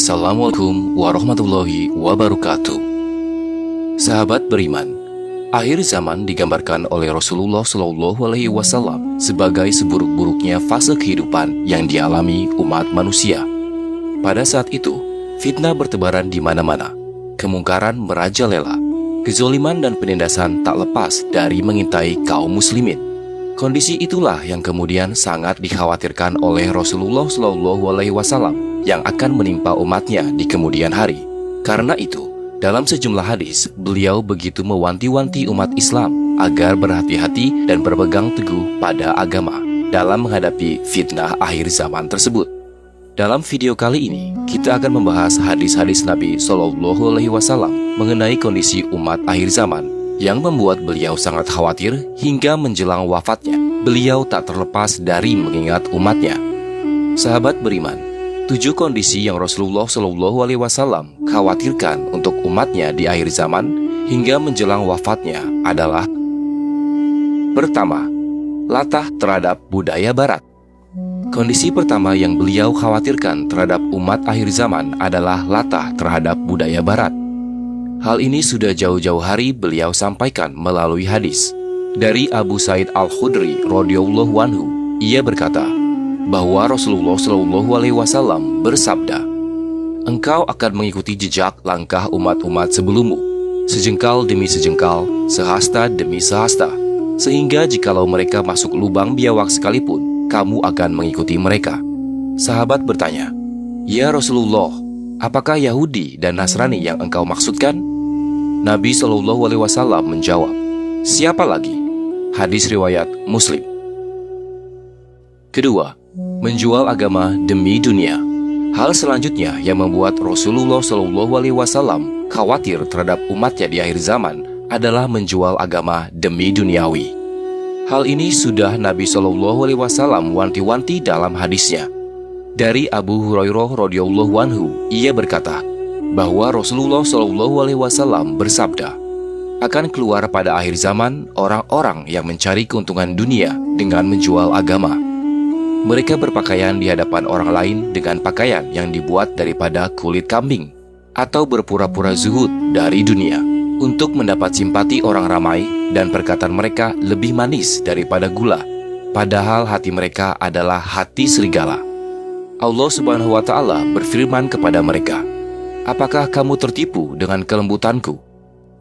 Assalamualaikum warahmatullahi wabarakatuh. Sahabat beriman, akhir zaman digambarkan oleh Rasulullah SAW sebagai seburuk-buruknya fase kehidupan yang dialami umat manusia. Pada saat itu, fitnah bertebaran di mana-mana, kemungkaran merajalela, kezoliman dan penindasan tak lepas dari mengintai kaum muslimin. Kondisi itulah yang kemudian sangat dikhawatirkan oleh Rasulullah SAW yang akan menimpa umatnya di kemudian hari. Karena itu, dalam sejumlah hadis, beliau begitu mewanti-wanti umat Islam agar berhati-hati dan berpegang teguh pada agama dalam menghadapi fitnah akhir zaman tersebut. Dalam video kali ini, kita akan membahas hadis-hadis Nabi SAW mengenai kondisi umat akhir zaman yang membuat beliau sangat khawatir hingga menjelang wafatnya. Beliau tak terlepas dari mengingat umatnya. Sahabat beriman, 7 kondisi yang Rasulullah SAW khawatirkan untuk umatnya di akhir zaman hingga menjelang wafatnya adalah: pertama, latah terhadap budaya barat. Kondisi pertama yang beliau khawatirkan terhadap umat akhir zaman adalah latah terhadap budaya barat. Hal ini sudah jauh-jauh hari beliau sampaikan melalui hadis dari Abu Sa'id Al-Khudri radhiyallahu anhu. Ia berkata bahwa Rasulullah SAW bersabda, "Engkau akan mengikuti jejak langkah umat-umat sebelummu, sejengkal demi sejengkal, sehasta demi sehasta, sehingga jikalau mereka masuk lubang biawak sekalipun, kamu akan mengikuti mereka." Sahabat bertanya, "Ya Rasulullah, apakah Yahudi dan Nasrani yang engkau maksudkan?" Nabi SAW menjawab, "Siapa lagi?" Hadis riwayat Muslim. Kedua, menjual agama demi dunia. Hal selanjutnya yang membuat Rasulullah SAW khawatir terhadap umatnya di akhir zaman adalah menjual agama demi duniawi. Hal ini sudah Nabi SAW wanti-wanti dalam hadisnya. Dari Abu Hurairah radhiyallahu anhu, ia berkata bahwa Rasulullah SAW bersabda, "Akan keluar pada akhir zaman orang-orang yang mencari keuntungan dunia dengan menjual agama. Mereka berpakaian di hadapan orang lain dengan pakaian yang dibuat daripada kulit kambing, atau berpura-pura zuhud dari dunia untuk mendapat simpati orang ramai, dan perkataan mereka lebih manis daripada gula, padahal hati mereka adalah hati serigala. Allah Subhanahu wa Ta'ala berfirman kepada mereka, 'Apakah kamu tertipu dengan kelembutanku?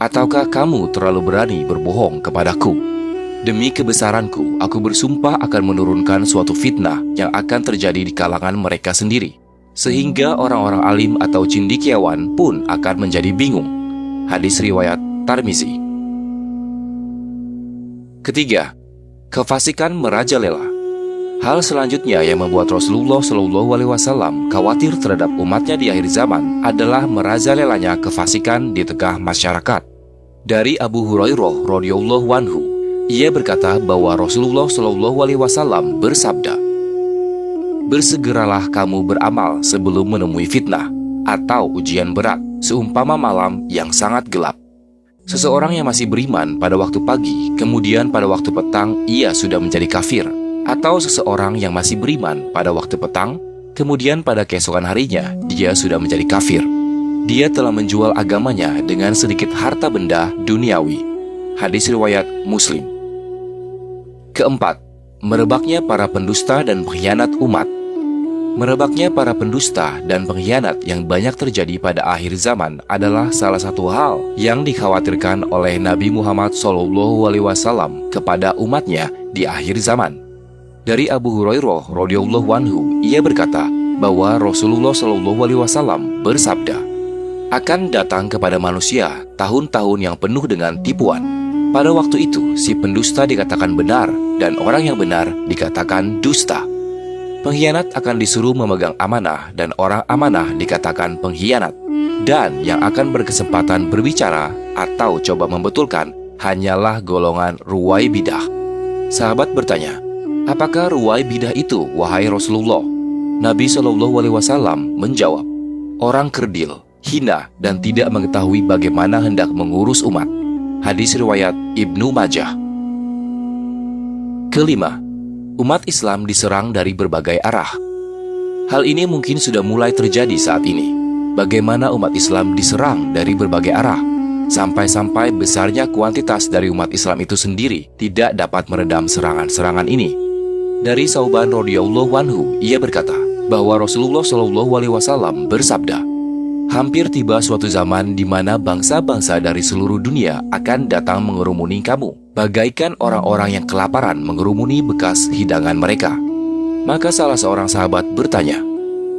Ataukah kamu terlalu berani berbohong kepadaku? Demi kebesaranku, aku bersumpah akan menurunkan suatu fitnah yang akan terjadi di kalangan mereka sendiri, sehingga orang-orang alim atau cendekiawan pun akan menjadi bingung.' Hadis riwayat Tirmizi. Ketiga, kefasikan merajalela. Hal selanjutnya yang membuat Rasulullah SAW khawatir terhadap umatnya di akhir zaman adalah merajalelanya kefasikan di tengah masyarakat. Dari Abu Hurairah radhiyallahu anhu, ia berkata bahwa Rasulullah SAW bersabda, "Bersegeralah kamu beramal sebelum menemui fitnah atau ujian berat, seumpama malam yang sangat gelap. Seseorang yang masih beriman pada waktu pagi, kemudian pada waktu petang ia sudah menjadi kafir. Atau seseorang yang masih beriman pada waktu petang, kemudian pada keesokan harinya dia sudah menjadi kafir. Dia telah menjual agamanya dengan sedikit harta benda duniawi." Hadis riwayat Muslim. Keempat, merebaknya para pendusta dan pengkhianat umat. Merebaknya para pendusta dan pengkhianat yang banyak terjadi pada akhir zaman adalah salah satu hal yang dikhawatirkan oleh Nabi Muhammad SAW kepada umatnya di akhir zaman. Dari Abu Hurairah radhiyallahu anhu, ia berkata bahwa Rasulullah SAW bersabda, "Akan datang kepada manusia tahun-tahun yang penuh dengan tipuan. Pada waktu itu, si pendusta dikatakan benar dan orang yang benar dikatakan dusta. Pengkhianat akan disuruh memegang amanah dan orang amanah dikatakan pengkhianat. Dan yang akan berkesempatan berbicara atau coba membetulkan hanyalah golongan ruwai bidah." Sahabat bertanya, "Apakah ruwai bidah itu, wahai Rasulullah?" Nabi SAW menjawab, "Orang kerdil, hina, dan tidak mengetahui bagaimana hendak mengurus umat." Hadis riwayat Ibnu Majah. Kelima, umat Islam diserang dari berbagai arah. Hal ini mungkin sudah mulai terjadi saat ini. bagaimana umat Islam diserang dari berbagai arah, sampai-sampai besarnya kuantitas dari umat Islam itu sendiri tidak dapat meredam serangan-serangan ini. Dari Sauban radhiyallahu anhu, ia berkata bahwa Rasulullah Shallallahu alaihi wasallam bersabda, "Hampir tiba suatu zaman di mana bangsa-bangsa dari seluruh dunia akan datang mengerumuni kamu, bagaikan orang-orang yang kelaparan mengerumuni bekas hidangan mereka." Maka salah seorang sahabat bertanya,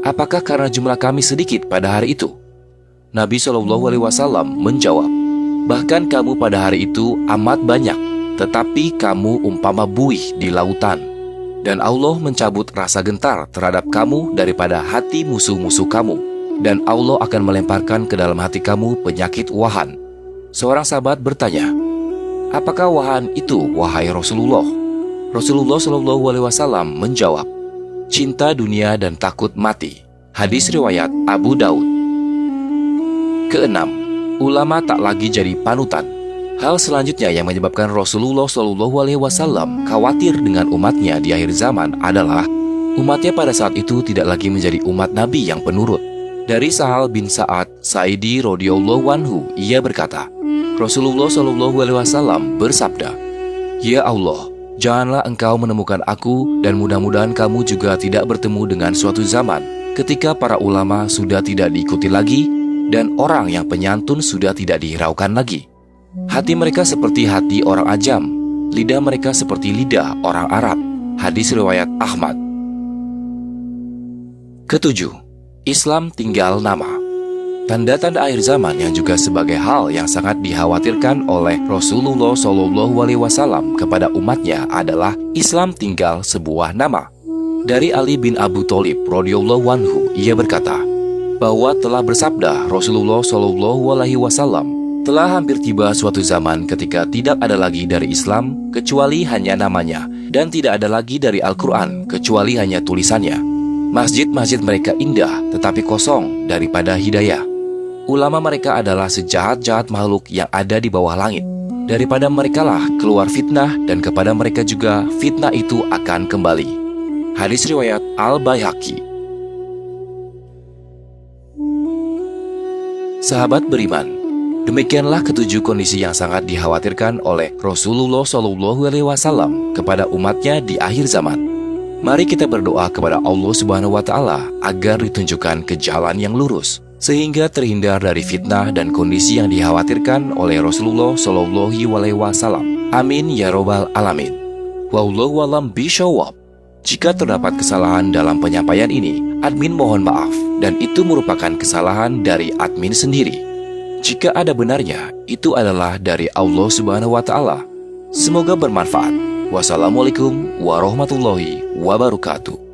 "Apakah karena jumlah kami sedikit pada hari itu?" Nabi Shallallahu alaihi wasallam menjawab, "Bahkan kamu pada hari itu amat banyak, tetapi kamu umpama buih di lautan. Dan Allah mencabut rasa gentar terhadap kamu daripada hati musuh-musuh kamu. Dan Allah akan melemparkan ke dalam hati kamu penyakit wahan." Seorang sahabat bertanya, "Apakah wahan itu, wahai Rasulullah?" Rasulullah Shallallahu alaihi wasallam menjawab, "Cinta dunia dan takut mati." Hadis riwayat Abu Daud. Keenam, ulama tak lagi jadi panutan. Hal selanjutnya yang menyebabkan Rasulullah Shallallahu alaihi wasallam khawatir dengan umatnya di akhir zaman adalah umatnya pada saat itu tidak lagi menjadi umat Nabi yang penurut. Dari Sahal bin Sa'ad Sa'idi radhiyallahu anhu, ia berkata, Rasulullah Shallallahu alaihi wasallam bersabda, "Ya Allah, janganlah engkau menemukan aku dan mudah-mudahan kamu juga tidak bertemu dengan suatu zaman ketika para ulama sudah tidak diikuti lagi dan orang yang penyantun sudah tidak dihiraukan lagi. Hati mereka seperti hati orang ajam, lidah mereka seperti lidah orang Arab." Hadis riwayat Ahmad. Ketujuh, Islam tinggal nama. Tanda-tanda akhir zaman yang juga sebagai hal yang sangat dikhawatirkan oleh Rasulullah Shallallahu alaihi wasallam kepada umatnya adalah Islam tinggal sebuah nama. Dari Ali bin Abu Thalib radhiyallahu anhu, ia berkata bahwa telah bersabda Rasulullah Shallallahu alaihi wasallam, "Telah hampir tiba suatu zaman ketika tidak ada lagi dari Islam kecuali hanya namanya, dan tidak ada lagi dari Al-Quran kecuali hanya tulisannya. Masjid-masjid mereka indah tetapi kosong daripada hidayah. Ulama mereka adalah sejahat-jahat makhluk yang ada di bawah langit. Daripada merekalah keluar fitnah dan kepada mereka juga fitnah itu akan kembali." Hadis riwayat Al-Baihaqi. Sahabat beriman, demikianlah ketujuh kondisi yang sangat dikhawatirkan oleh Rasulullah Shallallahu alaihi wasallam kepada umatnya di akhir zaman. Mari kita berdoa kepada Allah Subhanahu wa taala agar ditunjukkan ke jalan yang lurus, sehingga terhindar dari fitnah dan kondisi yang dikhawatirkan oleh Rasulullah Shallallahu alaihi wasallam. Amin ya robbal alamin. Wallahu a'lam bishawab. Jika terdapat kesalahan dalam penyampaian ini, admin mohon maaf, dan itu merupakan kesalahan dari admin sendiri. Jika ada benarnya, itu adalah dari Allah Subhanahu wa taala. Semoga bermanfaat. Wassalamualaikum warahmatullahi wabarakatuh.